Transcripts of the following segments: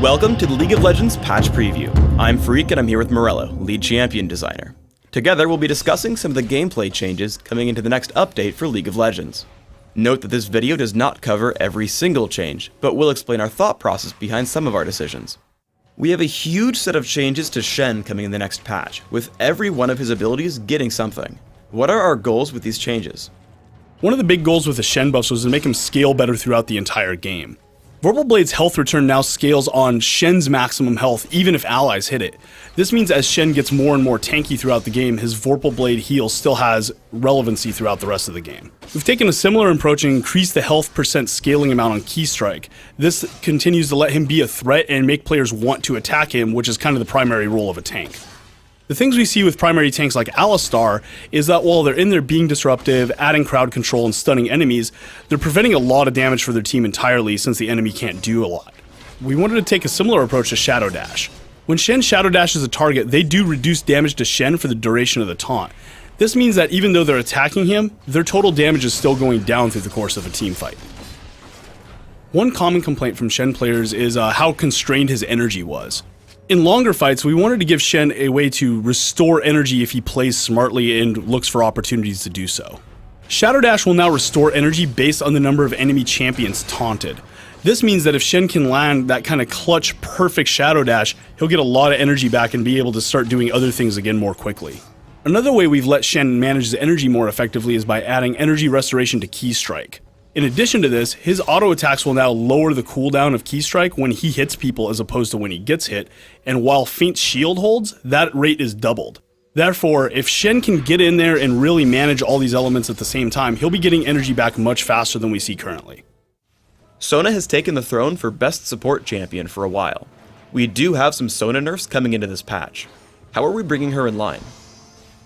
Welcome to the League of Legends Patch Preview. I'm Freak and I'm here with Morello, lead champion designer. Together we'll be discussing some of the gameplay changes coming into the next update for League of Legends. Note that this video does not cover every single change, but will explain our thought process behind some of our decisions. We have a huge set of changes to Shen coming in the next patch, with every one of his abilities getting something. What are our goals with these changes? One of the big goals with the Shen buffs was to make him scale better throughout the entire game. Vorpal Blade's health return now scales on Shen's maximum health even if allies hit it. This means as Shen gets more and more tanky throughout the game, his Vorpal Blade heal still has relevancy throughout the rest of the game. We've taken a similar approach and increased the health percent scaling amount on Keystrike. This continues to let him be a threat and make players want to attack him, which is kind of the primary role of a tank. The things we see with primary tanks like Alistar is that while they're in there being disruptive, adding crowd control and stunning enemies, they're preventing a lot of damage for their team entirely since the enemy can't do a lot. We wanted to take a similar approach to Shadow Dash. When Shen Shadow Dashes a target, they do reduce damage to Shen for the duration of the taunt. This means that even though they're attacking him, their total damage is still going down through the course of a team fight. One common complaint from Shen players is how constrained his energy was. In longer fights, we wanted to give Shen a way to restore energy if he plays smartly and looks for opportunities to do so. Shadow Dash will now restore energy based on the number of enemy champions taunted. This means that if Shen can land that kind of clutch, perfect Shadow Dash, he'll get a lot of energy back and be able to start doing other things again more quickly. Another way we've let Shen manage his energy more effectively is by adding energy restoration to Keystrike. In addition to this, his auto attacks will now lower the cooldown of Keystrike when he hits people as opposed to when he gets hit, and while Faint Shield holds, that rate is doubled. Therefore, if Shen can get in there and really manage all these elements at the same time, he'll be getting energy back much faster than we see currently. Sona has taken the throne for best support champion for a while. We do have some Sona nerfs coming into this patch. How are we bringing her in line?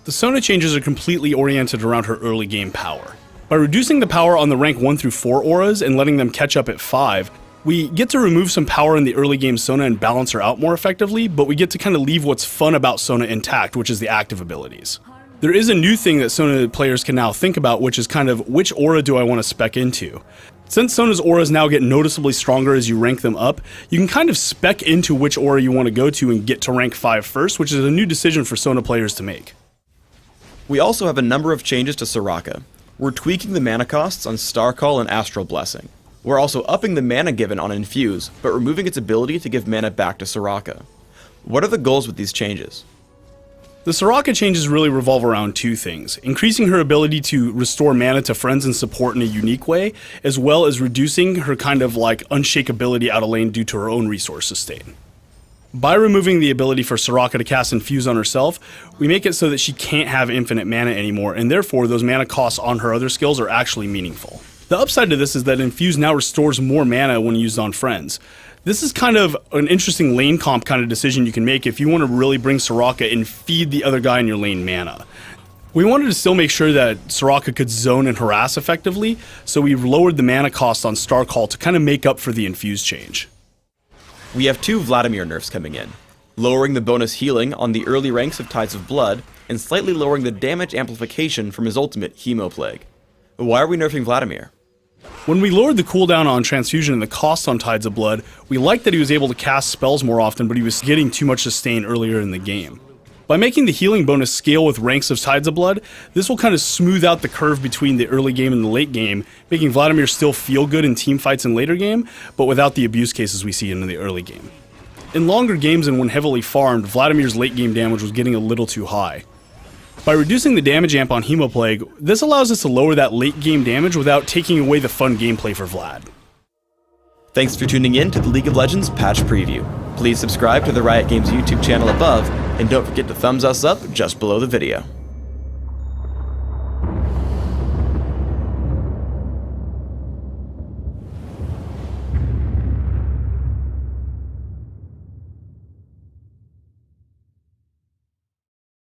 The Sona changes are completely oriented around her early game power. By reducing the power on the rank 1 through 4 auras and letting them catch up at 5, we get to remove some power in the early game Sona and balance her out more effectively, but we get to kind of leave what's fun about Sona intact, which is the active abilities. There is a new thing that Sona players can now think about, which is kind of which aura do I want to spec into? Since Sona's auras now get noticeably stronger as you rank them up, you can kind of spec into which aura you want to go to and get to rank 5 first, which is a new decision for Sona players to make. We also have a number of changes to Soraka. We're tweaking the mana costs on Starcall and Astral Blessing. We're also upping the mana given on Infuse, but removing its ability to give mana back to Soraka. What are the goals with these changes? The Soraka changes really revolve around two things: increasing her ability to restore mana to friends and support in a unique way, as well as reducing her kind of like unshakability out of lane due to her own resource sustain. By removing the ability for Soraka to cast Infuse on herself, we make it so that she can't have infinite mana anymore, and therefore those mana costs on her other skills are actually meaningful. The upside to this is that Infuse now restores more mana when used on friends. This is kind of an interesting lane comp kind of decision you can make if you want to really bring Soraka and feed the other guy in your lane mana. We wanted to still make sure that Soraka could zone and harass effectively, so we lowered the mana cost on Starcall to kind of make up for the Infuse change. We have 2 Vladimir nerfs coming in, lowering the bonus healing on the early ranks of Tides of Blood, and slightly lowering the damage amplification from his ultimate, Hemoplague. Why are we nerfing Vladimir? When we lowered the cooldown on Transfusion and the cost on Tides of Blood, we liked that he was able to cast spells more often, but he was getting too much sustain earlier in the game. By making the healing bonus scale with ranks of Tides of Blood, this will kind of smooth out the curve between the early game and the late game, making Vladimir still feel good in team fights in later game, but without the abuse cases we see in the early game. In longer games and when heavily farmed, Vladimir's late game damage was getting a little too high. By reducing the damage amp on Hemoplague, this allows us to lower that late game damage without taking away the fun gameplay for Vlad. Thanks for tuning in to the League of Legends Patch Preview. Please subscribe to the Riot Games YouTube channel above, and don't forget to thumbs us up just below the video.